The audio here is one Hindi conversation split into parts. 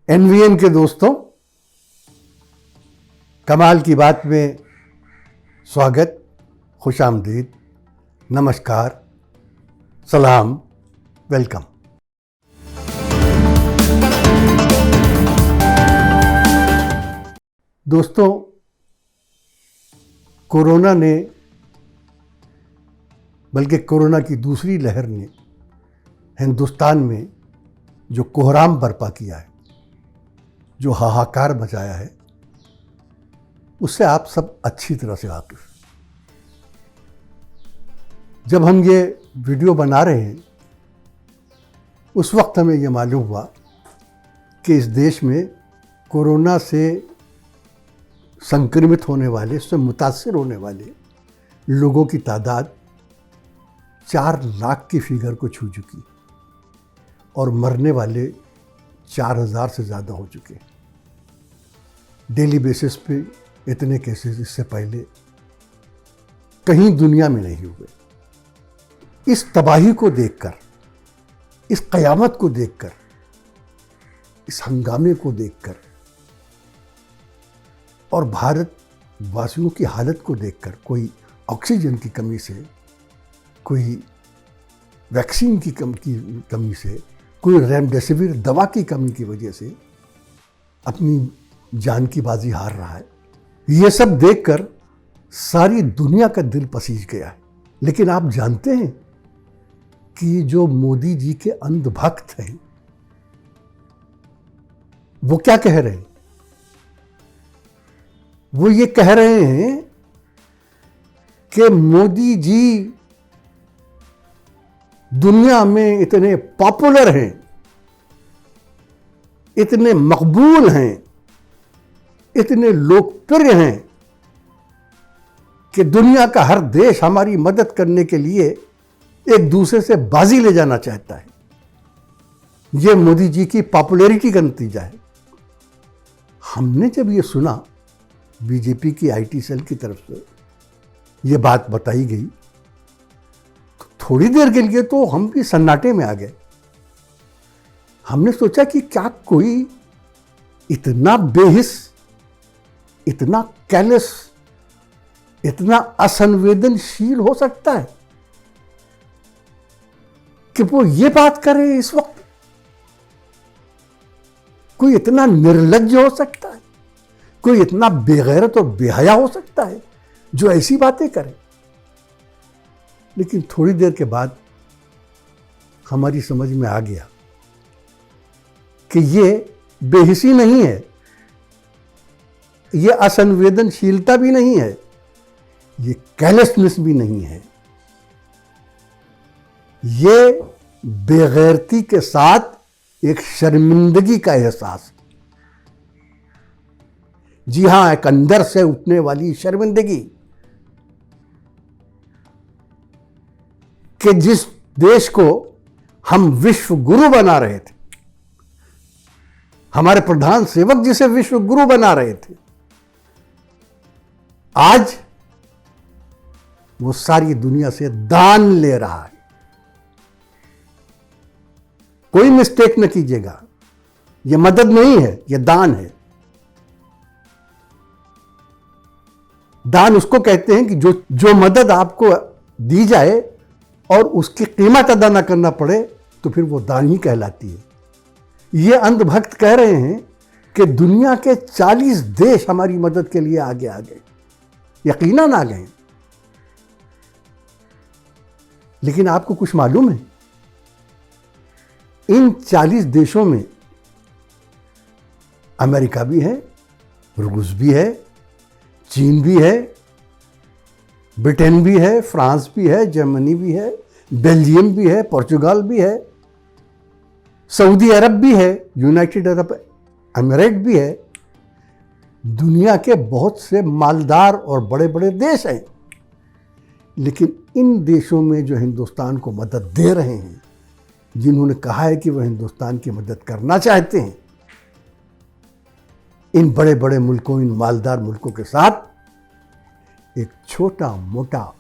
एनवीएन के दोस्तों, कमाल की बात में स्वागत, खुशामदीद, नमस्कार, सलाम, वेलकम। दोस्तों, कोरोना ने, बल्कि कोरोना की दूसरी लहर ने हिंदुस्तान में जो कोहराम बर्पा किया है, जो हाहाकार मचाया है, उससे आप सब अच्छी तरह से वाकिफ हैं। जब हम ये वीडियो बना रहे हैं, उस वक्त हमें ये मालूम हुआ कि इस देश में कोरोना से संक्रमित होने वाले, उससे मुतासिर होने वाले लोगों की तादाद 4 लाख की फिगर को छू चुकी और मरने वाले 4000 से ज़्यादा हो चुके हैं। डेली बेसिस पे इतने केसेस इससे पहले कहीं दुनिया में नहीं हुए। इस तबाही को देखकर, इस क़यामत को देखकर, इस हंगामे को देखकर और भारत वासियों की हालत को देखकर, कोई ऑक्सीजन की कमी से, कोई वैक्सीन की कमी से, कोई रेमडेसिविर दवा की कमी की वजह से अपनी जान की बाजी हार रहा है, ये सब देखकर सारी दुनिया का दिल पसीज गया है। लेकिन आप जानते हैं कि जो मोदी जी के अंधभक्त हैं, वो क्या कह रहे हैं? वो ये कह रहे हैं कि मोदी जी दुनिया में इतने पॉपुलर हैं, इतने मकबूल हैं, इतने लोकप्रिय हैं कि दुनिया का हर देश हमारी मदद करने के लिए एक दूसरे से बाजी ले जाना चाहता है। यह मोदी जी की पॉपुलैरिटी का नतीजा है। हमने जब ये सुना, बीजेपी की आईटी सेल की तरफ से ये बात बताई गई, तो थोड़ी देर के लिए तो हम भी सन्नाटे में आ गए। हमने सोचा कि क्या कोई इतना बेहिस, इतना कैलेस, इतना असंवेदनशील हो सकता है कि वो ये बात करे इस वक्त? कोई इतना निर्लज्ज हो सकता है? कोई इतना बेगैरत और बेहया हो सकता है जो ऐसी बातें करे? लेकिन थोड़ी देर के बाद हमारी समझ में आ गया कि ये बेहिसी नहीं है, ये असंवेदनशीलता भी नहीं है, ये कैलेसनेस भी नहीं है, ये बेगैरती के साथ एक शर्मिंदगी का एहसास। जी हां, एक अंदर से उठने वाली शर्मिंदगी कि जिस देश को हम विश्व गुरु बना रहे थे, हमारे प्रधान सेवक जिसे विश्व गुरु बना रहे थे, आज वो सारी दुनिया से दान ले रहा है। कोई मिस्टेक न कीजिएगा, ये मदद नहीं है, ये दान है। दान उसको कहते हैं कि जो मदद आपको दी जाए और उसकी कीमत अदा न करना पड़े, तो फिर वो दान ही कहलाती है। ये अंधभक्त कह रहे हैं कि दुनिया के 40 देश हमारी मदद के लिए आगे आ गए। यकीनन आ गए। लेकिन आपको कुछ मालूम है? इन 40 देशों में अमेरिका भी है, रूस भी है, चीन भी है, ब्रिटेन भी है, फ्रांस भी है, जर्मनी भी है, बेल्जियम भी है, पोर्चुगल भी है, सऊदी अरब भी है, यूनाइटेड अरब अमीरात भी है। दुनिया के बहुत से मालदार और बड़े बड़े देश हैं। लेकिन इन देशों में जो हिंदुस्तान को मदद दे रहे हैं, जिन्होंने कहा है कि वह हिंदुस्तान की मदद करना चाहते हैं, इन बड़े बड़े मुल्कों, इन मालदार मुल्कों के साथ एक छोटा मोटा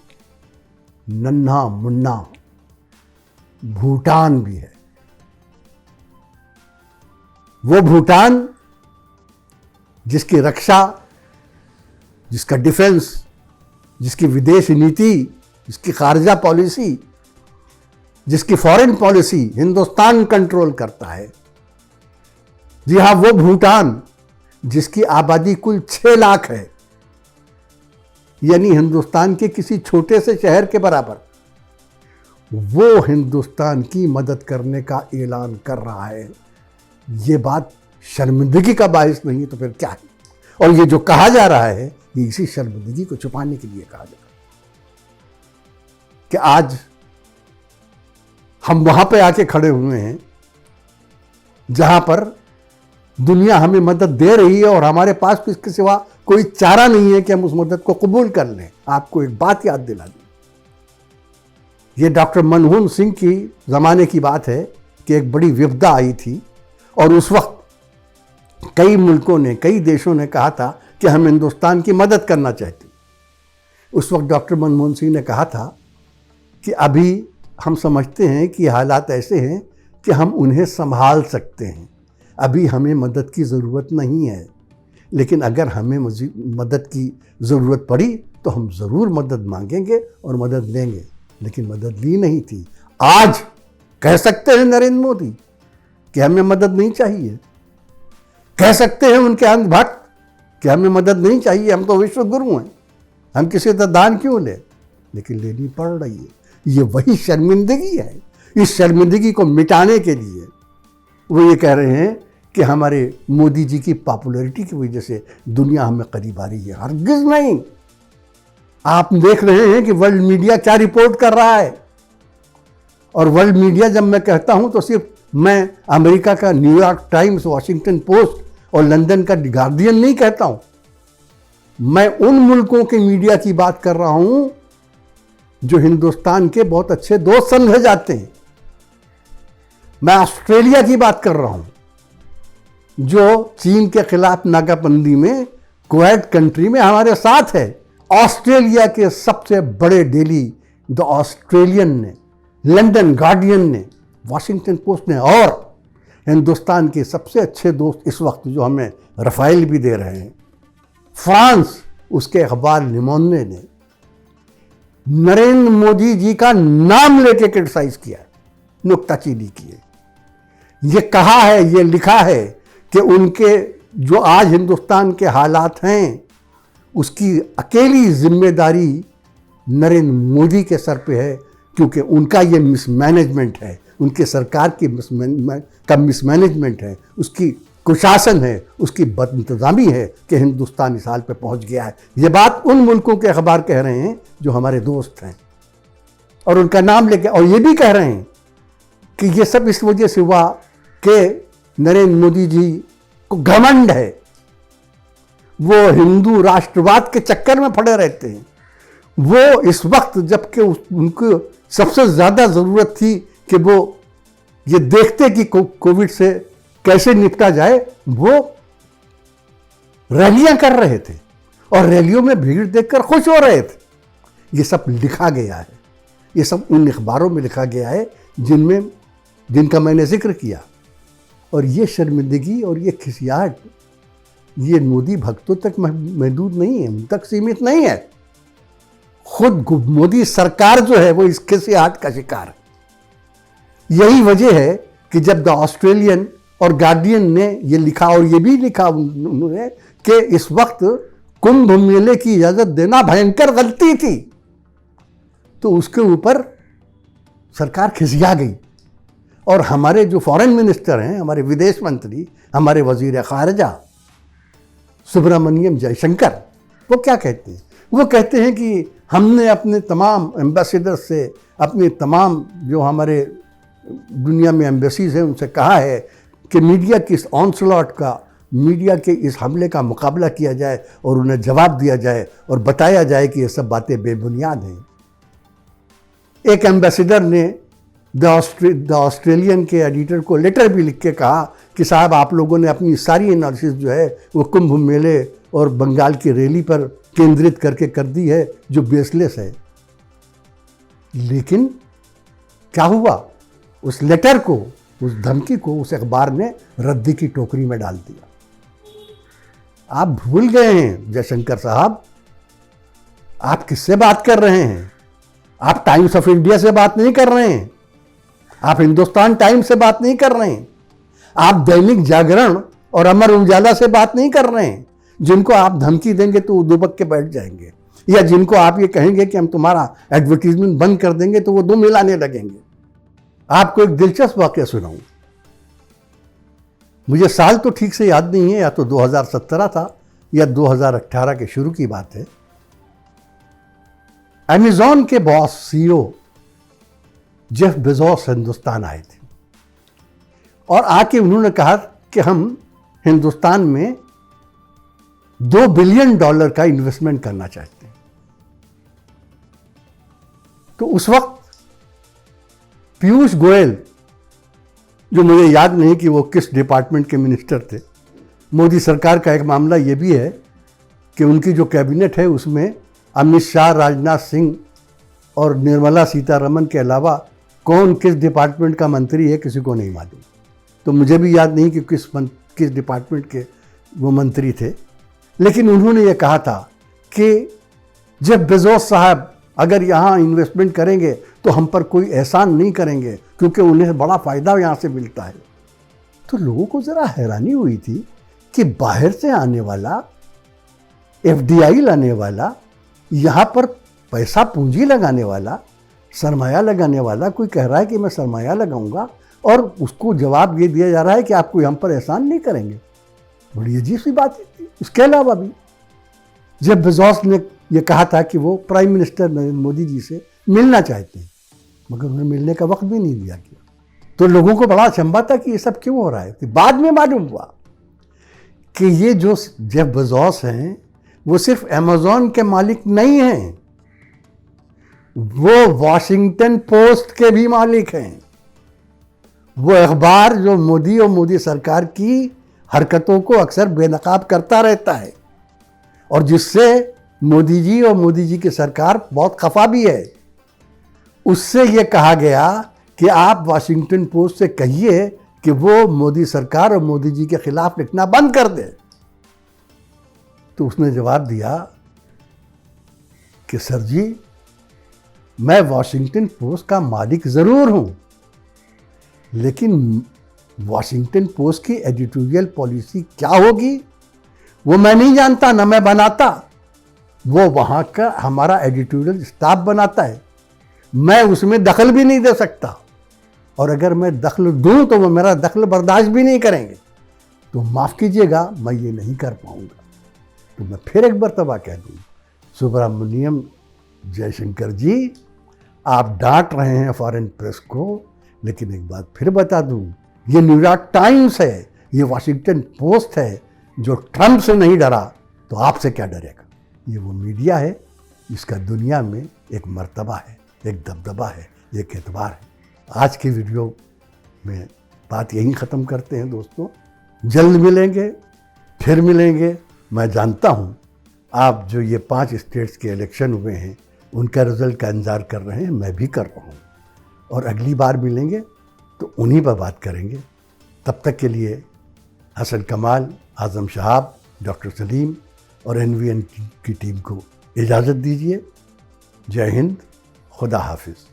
नन्हा मुन्ना भूटान भी है। वो भूटान जिसकी रक्षा, जिसका डिफेंस, जिसकी विदेश नीति, जिसकी खारजा पॉलिसी, जिसकी फॉरेन पॉलिसी हिंदुस्तान कंट्रोल करता है। जी हाँ, वो भूटान जिसकी आबादी कुल 6 लाख है, यानी हिंदुस्तान के किसी छोटे से शहर के बराबर, वो हिंदुस्तान की मदद करने का ऐलान कर रहा है। ये बात शर्मिंदगी का बायस नहीं तो फिर क्या है? और ये जो कहा जा रहा है, ये इसी शर्मिंदगी को छुपाने के लिए कहा जा रहा है कि आज हम वहां पे आके खड़े हुए हैं जहां पर दुनिया हमें मदद दे रही है और हमारे पास इसके सिवा कोई चारा नहीं है कि हम उस मदद को कबूल कर लें। आपको एक बात याद दिला दी, ये डॉक्टर मनमोहन सिंह की ज़माने की बात है कि एक बड़ी विपदा आई थी और उस वक्त कई मुल्कों ने, कई देशों ने कहा था कि हम हिंदुस्तान की मदद करना चाहते हैं। उस वक्त डॉक्टर मनमोहन सिंह ने कहा था कि अभी हम समझते हैं कि हालात ऐसे हैं कि हम उन्हें संभाल सकते हैं, अभी हमें मदद की ज़रूरत नहीं है, लेकिन अगर हमें मदद की ज़रूरत पड़ी तो हम ज़रूर मदद मांगेंगे और मदद लेंगे। लेकिन मदद ली नहीं थी। आज कह सकते हैं नरेंद्र मोदी कि हमें मदद नहीं चाहिए, कह सकते हैं उनके अंधभक्त कि हमें मदद नहीं चाहिए, हम तो विश्व गुरु हैं, हम किसी से दान क्यों लें, लेकिन लेनी पड़ रही है। ये वही शर्मिंदगी है। इस शर्मिंदगी को मिटाने के लिए वो ये कह रहे हैं कि हमारे मोदी जी की पॉपुलैरिटी की वजह से दुनिया हमें करीब आ रही है। हरगिज़ नहीं। आप देख रहे हैं कि वर्ल्ड मीडिया क्या रिपोर्ट कर रहा है, और वर्ल्ड मीडिया जब मैं कहता हूं तो सिर्फ मैं अमेरिका का न्यूयॉर्क टाइम्स, वॉशिंगटन पोस्ट और लंदन का गार्डियन नहीं कहता हूं, मैं उन मुल्कों के मीडिया की बात कर रहा हूं जो हिंदुस्तान के बहुत अच्छे दोस्त समझे जाते हैं। मैं ऑस्ट्रेलिया की बात कर रहा हूं जो चीन के खिलाफ नाकाबंदी में क्वाड कंट्री में हमारे साथ है। ऑस्ट्रेलिया के सबसे बड़े डेली द ऑस्ट्रेलियन ने, लंदन गार्डियन ने, वॉशिंगटन पोस्ट ने और हिंदुस्तान के सबसे अच्छे दोस्त इस वक्त जो हमें रफाइल भी दे रहे हैं, फ्रांस, उसके अखबार लिमोंडे ने नरेंद्र मोदी जी का नाम लेके क्रिटिसाइज किया है, नुक्ताचीनी की है। ये कहा है, ये लिखा है कि उनके जो आज हिंदुस्तान के हालात हैं उसकी अकेली जिम्मेदारी नरेंद्र मोदी के सर पे है, क्योंकि उनका ये मिसमैनेजमेंट है, उनके सरकार की मिसमैनेजमेंट है, उसकी कुशासन है, उसकी बदइंतज़ामी है कि हिंदुस्तान इस हाल पे पहुंच गया है। ये बात उन मुल्कों के अखबार कह रहे हैं जो हमारे दोस्त हैं और उनका नाम लेके, और ये भी कह रहे हैं कि ये सब इस वजह से हुआ कि नरेंद्र मोदी जी को घमंड है, वो हिंदू राष्ट्रवाद के चक्कर में पड़े रहते हैं। वो इस वक्त जबकि उनको सबसे ज़्यादा ज़रूरत थी कि वो ये देखते कि कोविड से कैसे निपटा जाए, वो रैलियां कर रहे थे और रैलियों में भीड़ देखकर खुश हो रहे थे। ये सब लिखा गया है, ये सब उन अखबारों में लिखा गया है जिनका मैंने जिक्र किया। और ये शर्मिंदगी और ये खिसियाहट ये मोदी भक्तों तक महदूद नहीं है, उन तक सीमित नहीं है। खुद मोदी सरकार जो है वो इस खिसियाहट का शिकार है। यही वजह है कि जब द ऑस्ट्रेलियन और गार्डियन ने ये लिखा, और ये भी लिखा उन्होंने कि इस वक्त कुंभ मेले की इजाज़त देना भयंकर गलती थी, तो उसके ऊपर सरकार खिसिया गई। और हमारे जो फॉरेन मिनिस्टर हैं, हमारे विदेश मंत्री, हमारे वजीर खारजा सुब्रमण्यम जयशंकर, वो क्या कहते हैं? वो कहते हैं कि हमने अपने तमाम एम्बेसडर से, अपने तमाम जो हमारे दुनिया में एम्बेसीज हैं, उनसे कहा है कि मीडिया की इस ऑनस्लॉट का, मीडिया के इस हमले का मुकाबला किया जाए और उन्हें जवाब दिया जाए और बताया जाए कि ये सब बातें बेबुनियाद हैं। एक एम्बेसडर ने द ऑस्ट्रेलियन के एडिटर को लेटर भी लिख के कहा कि साहब आप लोगों ने अपनी सारी एनालिसिस जो है वो कुंभ मेले और बंगाल की रैली पर केंद्रित करके कर दी है, जो बेसलेस है। लेकिन क्या हुआ? उस लेटर को उस धमकी को उस अखबार ने रद्दी की टोकरी में डाल दिया। आप भूल गए हैं जयशंकर साहब, आप किससे बात कर रहे हैं? आप टाइम्स ऑफ इंडिया से बात नहीं कर रहे हैं, आप हिंदुस्तान टाइम्स से बात नहीं कर रहे हैं, आप दैनिक जागरण और अमर उजाला से बात नहीं कर रहे हैं, जिनको आप धमकी देंगे तो वो दुबक के बैठ जाएंगे, या जिनको आप ये कहेंगे कि हम तुम्हारा एडवर्टीजमेंट बंद कर देंगे तो वो दुम हिलाने लगेंगे। आपको एक दिलचस्प वाकया सुनाऊं। मुझे साल तो ठीक से याद नहीं है, या तो 2017 था या 2018 के शुरू की बात है। अमेज़न के boss CEO Jeff Bezos Hindustan आए थे और आके उन्होंने कहा कि हम हिंदुस्तान में $2 बिलियन का इन्वेस्टमेंट करना चाहते हैं। तो उस वक्त पीयूष गोयल, जो मुझे याद नहीं कि वो किस डिपार्टमेंट के मिनिस्टर थे, मोदी सरकार का एक मामला ये भी है कि उनकी जो कैबिनेट है उसमें अमित शाह, राजनाथ सिंह और निर्मला सीतारमण के अलावा कौन किस डिपार्टमेंट का मंत्री है किसी को नहीं मालूम। तो मुझे भी याद नहीं कि किस डिपार्टमेंट के वो मंत्री थे, लेकिन उन्होंने ये कहा था कि जेफ बेजोस साहब अगर यहाँ इन्वेस्टमेंट करेंगे तो हम पर कोई एहसान नहीं करेंगे, क्योंकि उन्हें बड़ा फ़ायदा यहाँ से मिलता है। तो लोगों को ज़रा हैरानी हुई थी कि बाहर से आने वाला, एफडीआई लाने वाला, यहाँ पर पैसा पूंजी लगाने वाला, सरमाया लगाने वाला कोई कह रहा है कि मैं सरमाया लगाऊंगा, और उसको जवाब ये दिया जा रहा है कि आपको हम पर एहसान नहीं करेंगे। बड़ी अजीब सी बात थी। उसके अलावा भी जेफ बेजोस ने यह कहा था कि वो प्राइम मिनिस्टर नरेंद्र मोदी जी से मिलना चाहते हैं, मगर उन्हें मिलने का वक्त भी नहीं दिया गया। तो लोगों को बड़ा अचंभा था कि ये सब क्यों हो रहा है। तो बाद में मालूम हुआ कि ये जो जेफ बेजोस हैं वो सिर्फ अमेज़न के मालिक नहीं हैं, वो वॉशिंगटन पोस्ट के भी मालिक हैं। वो अखबार जो मोदी और मोदी सरकार की हरकतों को अक्सर बेनकाब करता रहता है और जिससे मोदी जी और मोदी जी की सरकार बहुत खफा भी है। उससे ये कहा गया कि आप वॉशिंगटन पोस्ट से कहिए कि वो मोदी सरकार और मोदी जी के खिलाफ लिखना बंद कर दे। तो उसने जवाब दिया कि सर जी, मैं वॉशिंगटन पोस्ट का मालिक ज़रूर हूँ, लेकिन वॉशिंगटन पोस्ट की एडिटोरियल पॉलिसी क्या होगी वो मैं नहीं जानता, ना मैं बनाता। वो वहाँ का हमारा एडिटोरियल स्टाफ बनाता है, मैं उसमें दखल भी नहीं दे सकता, और अगर मैं दखल दूँ तो वो मेरा दखल बर्दाश्त भी नहीं करेंगे। तो माफ़ कीजिएगा, मैं ये नहीं कर पाऊँगा। तो मैं फिर एक मर्तबा कह दूँ, सुब्रमण्यम जयशंकर जी, आप डांट रहे हैं फॉरेन प्रेस को, लेकिन एक बात फिर बता दूँ, ये न्यूयॉर्क टाइम्स है, ये वॉशिंगटन पोस्ट है, जो ट्रंप से नहीं डरा तो आपसे क्या डरेगा। ये वो मीडिया है जिसका दुनिया में एक मर्तबा है, एक दबदबा है, एक एतबार है। आज की वीडियो में बात यहीं ख़त्म करते हैं दोस्तों। जल्द मिलेंगे, फिर मिलेंगे। मैं जानता हूँ आप जो ये 5 स्टेट्स के इलेक्शन हुए हैं उनका रिजल्ट का इंतज़ार कर रहे हैं, मैं भी कर रहा हूँ, और अगली बार मिलेंगे तो उन्हीं पर बात करेंगे। तब तक के लिए हसन कमाल, आज़म शहाब, डॉक्टर सलीम और NVN की टीम को इजाज़त दीजिए। जय हिंद, खुदा हाफिज़।